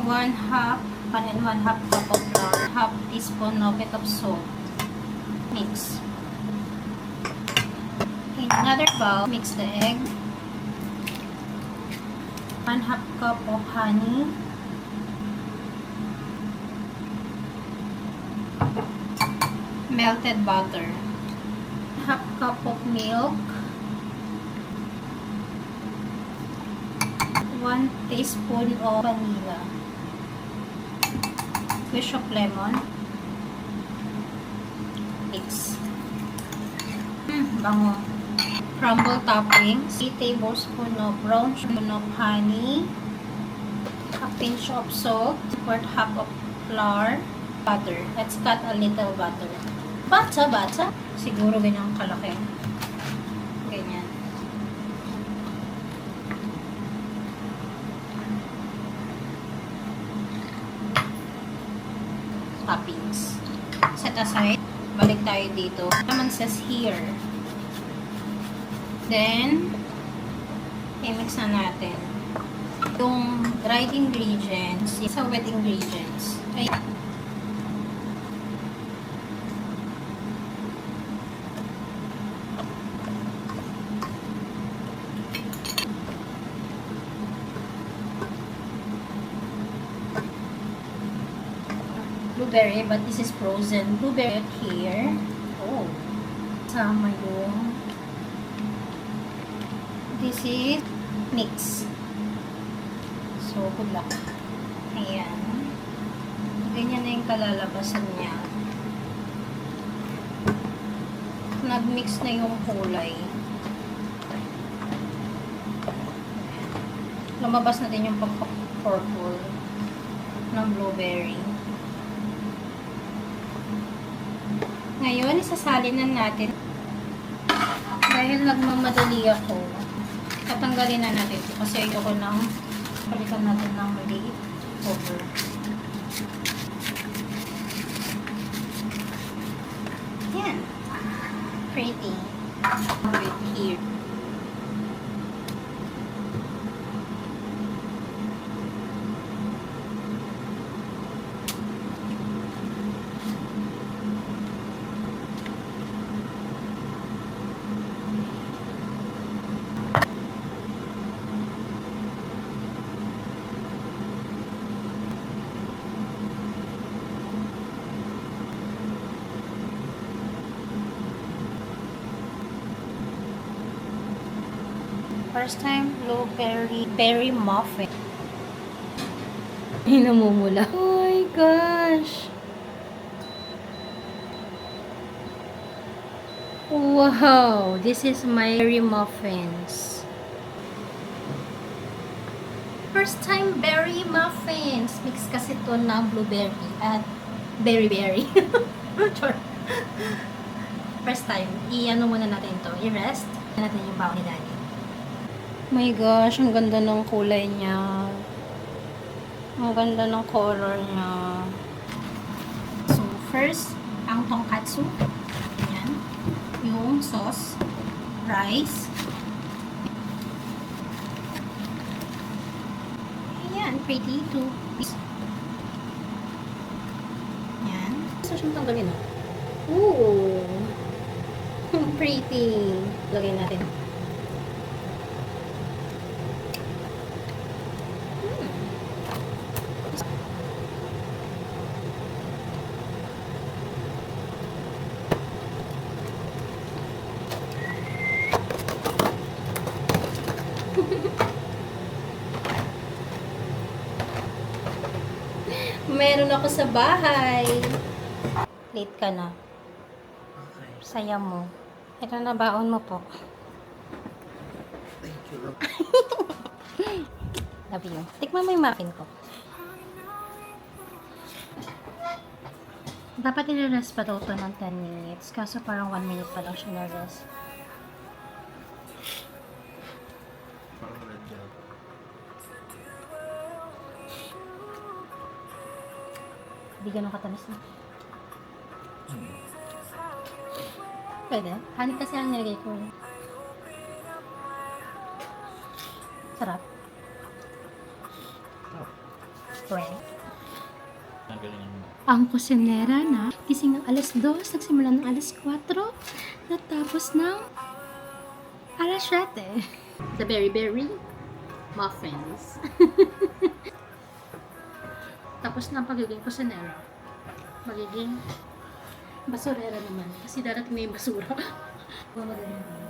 1 and 1/2 cup of flour, half teaspoon of it of salt. Mix. In another bowl, mix the egg. 1/2 cup of honey. Melted butter. 1/2 cup of milk. 1 teaspoon of vanilla. Squeeze of lemon. Mix. Bango. Crumble toppings. 3 tablespoons of brown sugar of honey. A pinch of salt. 1/4 of flour. Butter. Let's cut a little butter. Bata. Siguro ganyang kalaki. Ganyan. Toppings. Set aside. Balik tayo dito. Naman says here. Then, i-mix na natin yung dried ingredients sa wet ingredients. Ay, blueberry, but this is frozen blueberry here. Oh, sama yung this is mix. So, good luck. Ayan. Ganyan na yung kalalabasan niya. Nag-mix na yung kulay. Lumabas na din yung pagka-purple ng blueberry. Ngayon, isasalin na natin. Dahil nagmamadali ako, tatanggalin na natin ito kasi ayoko nang palitan natin ng maliit over. Yan. Pretty. Right here. First time blueberry berry muffin. Ay, namumula. Oh my gosh! Wow! This is my berry muffins. First time berry muffins. Mix kasi ito ng blueberry at berry. First time. I-ano muna natin ito. I-rest. Natin yung bao ni Daddy. My gosh, ang ganda ng kulay niya. Ang ganda ng color niya. So, first, ang tonkatsu. Ayan. Yung sauce. Rice. Ayan, pretty too. Ayan. So, siyang tanggalin na. Ooh! Pretty. Lagay natin. Meron ako sa bahay. Late ka na. Saya mo. Ito na baon mo po. Thank you. Love you. Tikman mo yung muffin ko. Dapat i-rest pa daw ito ng 10 minutes. Kaso parang 1 minute pa lang siya na-rest. Parang red job. Hindi ganun katamis na. Pwede. Honey kasi ang nilagay ko. Sarap. Prank. Ang galing mo. Ang kusinera na gising ng alas 2, nagsimula ng alas 4, natapos ng alas 7. The very muffins. Tapos na ang pagiging kusinera. Magiging basurera naman. Kasi darating na yung basura. Madaling